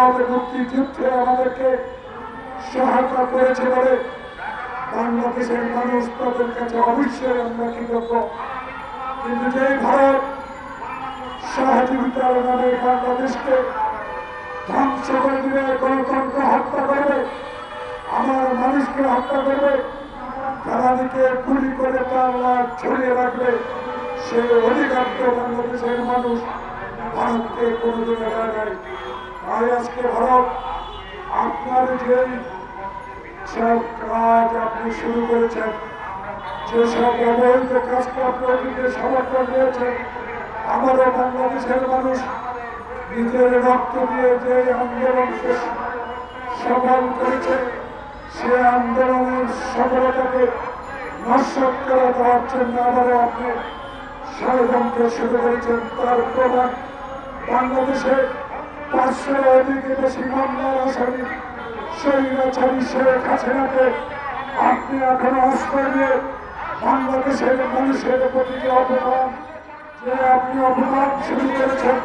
আমাদের মুক্তিযুদ্ধে আমাদেরকে সহায়তা করেছে বলে বাংলাদেশের মানুষ তাদের কাছে অবশ্যই আমরা কৃতজ্ঞ। কিন্তু যেই ভারত সহযোগিতার নামে বাংলাদেশকে ধ্বংস করে দিবে, গণতন্ত্র হত্যা করবে, আমার মানুষকে হত্যা করবে, জ্বালানিকে গুলি করে তার লাশ ছড়িয়ে রাখবে, সেই অধিকার তো বাংলাদেশের মানুষ ভারতকে কোনোদিন দেয় নাই। তাই আজকে ভারত আপনার যে সব কাজ আপনি শুরু করেছেন, যেসব অবৈধ কাজকে আপনাদেরকে সমর্থন দিয়েছেন, আমারও বাংলাদেশের মানুষ নিজের রক্ত দিয়ে যে আন্দোলনকে সফল করেছে, সে আন্দোলনের সফলতাকে নস্যাৎ করে দেওয়ার জন্য আবারও আপনি ষড়যন্ত্র শুরু করেছেন। তার প্রমাণ বাংলাদেশে 500 অধিকে বেশি মামলার আসামি স্বৈরাচারী শেখ হাসিনাকে আপনি এখনো আশ্রয় দিয়ে বাংলাদেশের মানুষের প্রতি যে অপমান, যে আপনি অপমান শুরু করেছেন,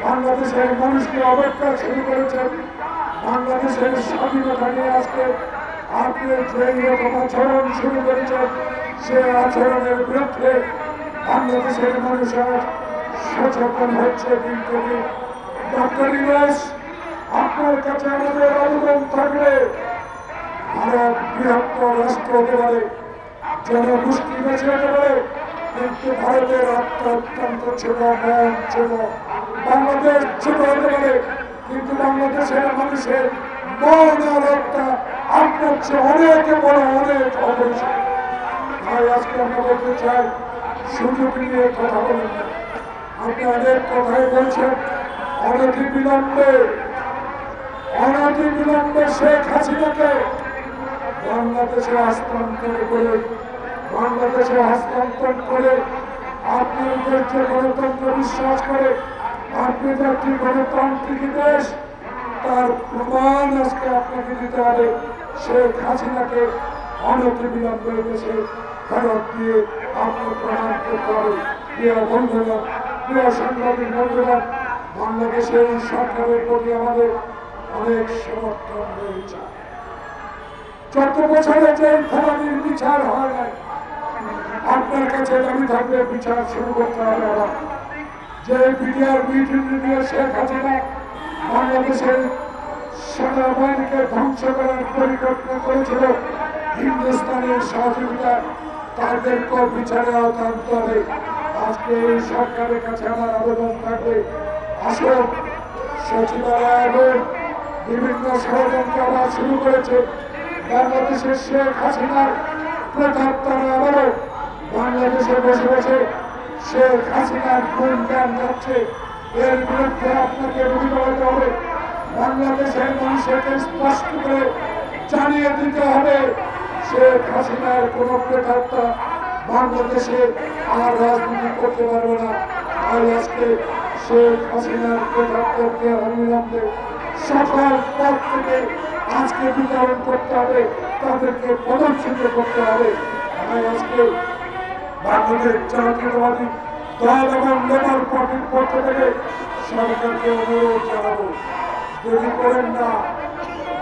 বাংলাদেশের মানুষকে অবজ্ঞা শুরু করেছেন, বাংলাদেশের স্বাধীনতা নিয়ে আজকে আপনি যেই রকম আচরণ শুরু করেছেন, সে আচরণের বিরুদ্ধে বাংলাদেশের মানুষ আজ সচেতন হচ্ছে। কিন্তু ডক্টর ইউনূস, আপনার কাছে আমাদের আবেদন থাকবে, ভারত বৃহত্তর রাষ্ট্র হতে পারে, জনগোষ্ঠী বেঁচে হতে পারে, কিন্তু ভারতের অত্যন্ত ছোট, মন ছোট, বাংলাদেশ ছোট হতে পারে, কিন্তু বাংলাদেশের মানুষের মন আর একটা আপনার চেয়ে অনেক বড়, অনেক অপরিসর। তাই আজকে আমরা বলতে চাই, সুযোগ নিয়ে কথা বলেন না। আপনি অনেক কথাই বলছেন, অনতিবিলম্বে শেখ হাসিনাকে বাংলাদেশে হস্তান্তর করে আপনি যে গণতন্ত্র বিশ্বাস করে, আপনি যে একটি গণতান্ত্রিক দেশ, তার প্রমাণ আজকে আপনাকে দিতে হবে। শেখ হাসিনাকে অনতিবিলম্বে দেশে ফেরত দিয়ে আপনি প্রমাণ করতে হবে। প্রিয় বন্ধুরা, প্রিয় সাংবাদিক বন্ধুরা, বাংলাদেশের সরকারের প্রতি আমাদের অনেক সমর্থন রয়েছে। 14 বছরে যে ফলানির বিচার হয় নাই, আপনার কাছে দাবি থাকবে বিচার শুরু করতে হবে। আবার যে বিডিআর মিটিং নিয়ে শেখ হাসিনা বাংলাদেশের সেনাবাহিনীকে ধ্বংস করার পরিকল্পনা করেছিল হিন্দুস্তানের সহযোগিতা, তাদেরকেও বিচারে আওতা আনতে হবে। আজকে এই সরকারের কাছে আমার আবেদন থাকবে, আসুন সচিবালয় বিভিন্ন ষড়যন্ত্র আবার শুরু করেছে বাংলাদেশের শেখ হাসিনার প্রতাপতারা আবারও বাংলাদেশে বসে বসে শেখ হাসিনার গুণগান যাচ্ছে। এর বিরুদ্ধে আপনাকে রুখে দাঁড়াতে হবে। বাংলাদেশের মানুষকে স্পষ্ট করে জানিয়ে দিতে হবে, শেখ হাসিনার কোন প্রতাপতা বাংলাদেশে আর রাজনীতি করতে পারবে না। তাই আজকে শেখ হাসিনার প্রতাপকে অবিলম্বে সকল পদ থেকে আজকে বিতরণ করতে হবে, তাদেরকে প্রদর্শিত করতে হবে। তাই আজকে বাংলাদেশ জাতীয়তাবাদী দল এবং লেবার পার্টির পক্ষ থেকে সরকারকে অনুরোধ জানাবো, দেরি করেন না।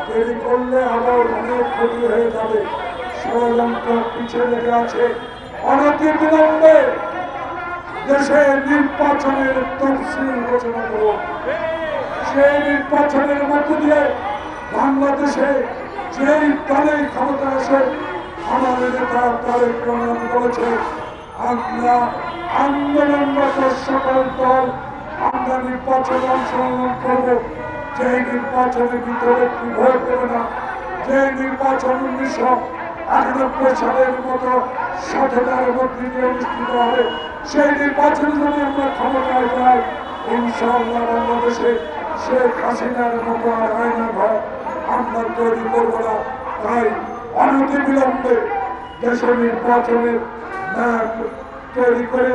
দেরি করলে আবার অনেক ক্ষতি হয়ে যাবে। ষড়যন্ত্র পিছিয়ে লেগে আছে। অনতিবিলম্বে দেশে নির্বাচনের তফসিল ঘোষণা করুন। সেই নির্বাচনের মধ্য দিয়ে বাংলাদেশে যেই দলের ক্ষমতা আসে, আমাদের নেতা তারেক রহমান বলেছে, আমরা আন্দোলনরত সকল দল আমরা নির্বাচনে অংশগ্রহণ করব। যে নির্বাচনের ভিতরে একটি ভোট দেবে না, যে নির্বাচন 1991 সালের মতো সততার মধ্যে দিয়ে অনুষ্ঠিত হবে, সেই নির্বাচনে যদি আমরা ক্ষমতায় যাই, ইনশাআল্লাহ বাংলাদেশে শেখ হাসিনার মতো আর আয়না ঘর আমরা তৈরি করব না। তাই অনতিবিলম্বে দেশের নির্বাচনের ম্যাপ তৈরি করে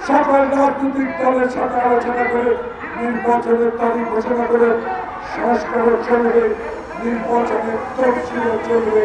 সকল রাজনৈতিক দলের সাথে আলোচনা করে নির্বাচনের তারিখ ঘোষণা করে সংস্কারও চলবে, নির্বাচনের তফসিলও চলবে।